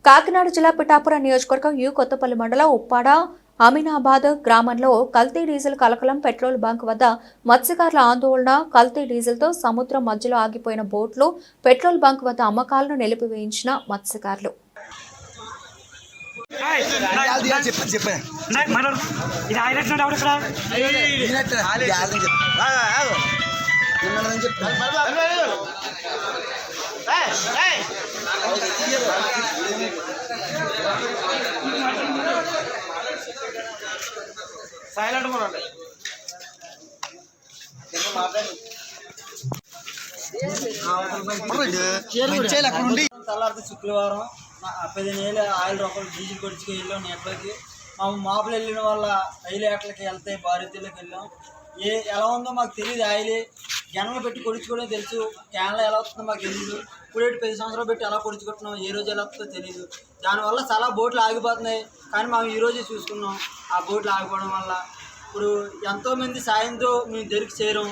కాకినాడ జిల్లా పిఠాపురం నియోజకవర్గం యు కొత్తపల్లి మండలం ఉప్పాడ అమీనాబాద్ గ్రామంలో కల్తీ డీజిల్ కలకలం పెట్రోల్ బంక్ వద్ద మత్స్యకారుల ఆందోళన కల్తీ డీజిల్తో సముద్రం మధ్యలో ఆగిపోయిన బోట్లు పెట్రోల్ బంక్ వద్ద అమ్మకాలను నిలిపివేయించిన మత్స్యకారులు సైలెంట్ కొనండి తెల్లారితే శుక్రవారం 15 ఆయిల్ రూపాయలు డీజిల్ కొడుచుకు వెళ్ళాం నెట్లోకి మాపులు వెళ్ళిన వాళ్ళ ఐలేట్లకి వెళ్తాయి భారతీయులకు వెళ్ళాం ఎలా ఉందో మాకు తెలియదు ఆయిల్ జనంలో పెట్టి కొడుచుకోవడం తెలుసు క్యాన్లో ఎలా వస్తుందో మాకు తెలియదు ఇప్పుడు 10 సంవత్సరాలు పెట్టి ఎలా కొడుచుకుంటున్నాం ఏ రోజు ఎలా వస్తుందో తెలియదు దానివల్ల చాలా బోట్లు ఆగిపోతున్నాయి కానీ మేము ఈరోజే చూసుకున్నాం ఆ బోట్లు ఆగిపోవడం వల్ల ఇప్పుడు ఎంతోమంది సాయంతో మేము దొరికి చేరం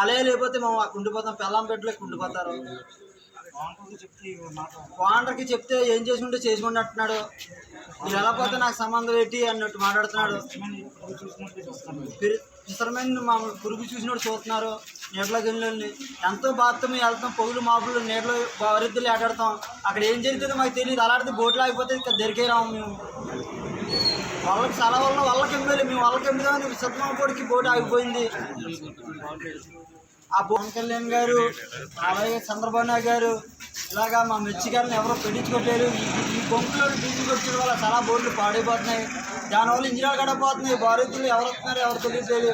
అలే లేకపోతే మేము కుండిపోతాం పెళ్ళంపేటలో కుండిపోతారు ఓనర్కి చెప్తే ఏం చేసుకుంటే చేసుకుంటూ అంటున్నాడు మీరు ఎలా పోతే నాకు సంబంధం ఏంటి అన్నట్టు మాట్లాడుతున్నాడు ఫిషర్మెన్ మా పురుగు చూసినట్టు చూస్తున్నారు నీటిలోకి వెళ్ళి ఎంతో బాధతో మేము వెళ్తాం పొగులు మాపులు నీటిలో వరిద్దులు ఆటాడతాం అక్కడ ఏం జరుగుతుందో మాకు తెలియదు అలాంటిది బోట్లు ఆగిపోతే ఇక్కడ దొరికే రాము మేము వాళ్ళకి చాలా వల్ల వాళ్ళకి ఎమ్మెల్యే మేము వాళ్ళకి ఎమ్మెల్యే సత్యమాపూడికి బోటు ఆగిపోయింది ఆ పవన్ కళ్యాణ్ గారు అలాగే చంద్రబాబు నాయుడు గారు ఇలాగా మా మిర్చి గారిని ఎవరో పెట్టించుకోవట్లేదు ఈ బొంకులో డీజిల్ కొట్టడం వల్ల చాలా బోర్డులు పాడైపోతున్నాయి దానివల్ల ఇంజినాలు గడపోతున్నాయి భారతీయులు ఎవరు వస్తున్నారు ఎవరు తెలియట్లేదు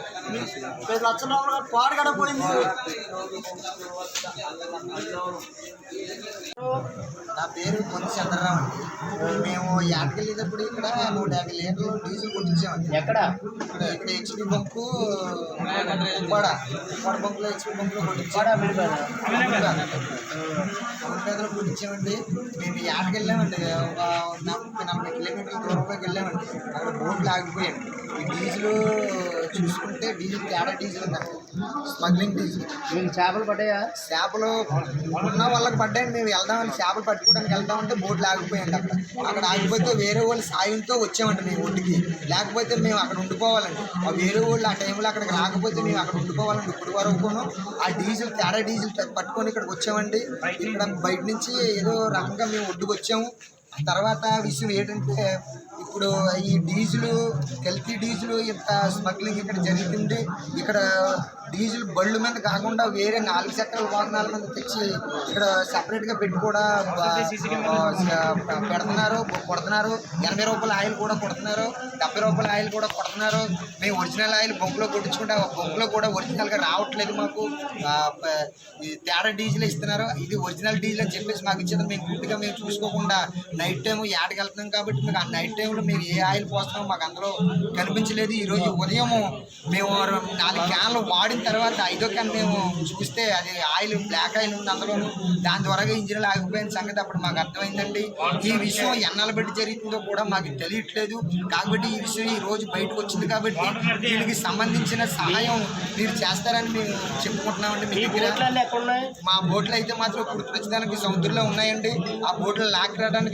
10 లక్షల రూపాయలు పాడు గడపోయింది నా పేరు పొంది చంద్రరావు అండి మేము యాటకి వెళ్ళేటప్పుడు ఇక్కడ 150 లీటర్లు డీజిల్ కొట్టించామండి ఇక్కడ హెచ్పి బంకు ఉప్పాడ బంకులో హెచ్పి బంకులో కొట్టించాము పేదలు కొట్టించామండి మేము యాటకి వెళ్ళామండి ఒక 40 కిలోమీటర్ల దూరంలోకి వెళ్ళామండి అక్కడ బోట్లు ఆగిపోయాయండి ఈ డీజిల్ చూసుకుంటే డీజిల్ తేడా డీజిల్ ఉందండి స్మగ్లింగ్ డీజిల్ మేము చేపలు పడ్డాయా చేపలు ఉన్న వాళ్ళకి పడ్డాయండి మేము వెళ్దామని చేపలు పట్టుకోవడానికి వెళ్దామంటే బోట్లు ఆగిపోయాయండి అక్కడ ఆగిపోతే వేరే వాళ్ళు సాయంతో వచ్చామండి మేము ఒడ్డుకి లేకపోతే మేము అక్కడ ఉండిపోవాలండి ఆ వేరే వాళ్ళు ఆ టైంలో అక్కడికి రాకపోతే మేము అక్కడ ఉండిపోవాలండి ఇప్పుడు వరకును ఆ డీజిల్ తేడా డీజిల్ పట్టుకొని ఇక్కడికి వచ్చామండి ఇక్కడ బయట నుంచి ఏదో రకంగా మేము ఒడ్డుకు వచ్చాము తర్వాత విషయం ఏంటంటే ఇప్పుడు ఈ డీజిల్ కల్తీ డీజిల్ ఇంత స్మగ్లింగ్ ఇక్కడ జరుగుతుంది ఇక్కడ డీజిల్ బళ్ళు మీద కాకుండా వేరే 4 చక్రాల వాహనాల మీద తెచ్చి ఇక్కడ సపరేట్గా పెట్టి కూడా పెడుతున్నారు కొడుతున్నారు 80 రూపాయల ఆయిల్ కూడా కొడుతున్నారు 70 రూపాయల ఆయిల్ కూడా కొడుతున్నారు మేము ఒరిజినల్ ఆయిల్ బొంకులో కొట్టించుకుంటే ఆ బొంకులో కూడా ఒరిజినల్గా రావట్లేదు మాకు తేడా డీజిల్ ఇస్తున్నారు ఇది ఒరిజినల్ డీజిల్ అని చెప్పేసి మాకు ఇచ్చేది మేము గుడ్డుగా మేము చూసుకోకుండా నైట్ టైం యాడకి వెళ్తున్నాం కాబట్టి మీకు ఆ నైట్ టైంలో మీరు ఏ ఆయిల్ పోస్తున్నామో మాకు అందులో కనిపించలేదు ఈరోజు ఉదయం మేము 4 క్యాన్లు వాడిన తర్వాత 5వ క్యాన్ మేము చూస్తే అది ఆయిల్ బ్లాక్ ఆయిల్ ఉంది అందులోను దాని ద్వారా ఇంజిన్లు ఆగిపోయిన సంగతి అప్పుడు మాకు అర్థమైందండి ఈ విషయం ఎన్నాళ్ళు బట్టి జరుగుతుందో కూడా మాకు తెలియట్లేదు కాబట్టి ఈ విషయం ఈ రోజు బయటకు వచ్చింది కాబట్టి దీనికి సంబంధించిన సహాయం మీరు చేస్తారని మేము చెప్పుకుంటున్నామండి మీ దగ్గర మా బోట్లు అయితే మాత్రం గుర్తుపెచ్చడానికి సముద్రంలో ఉన్నాయండి ఆ బోట్లు లాక్ రావడానికి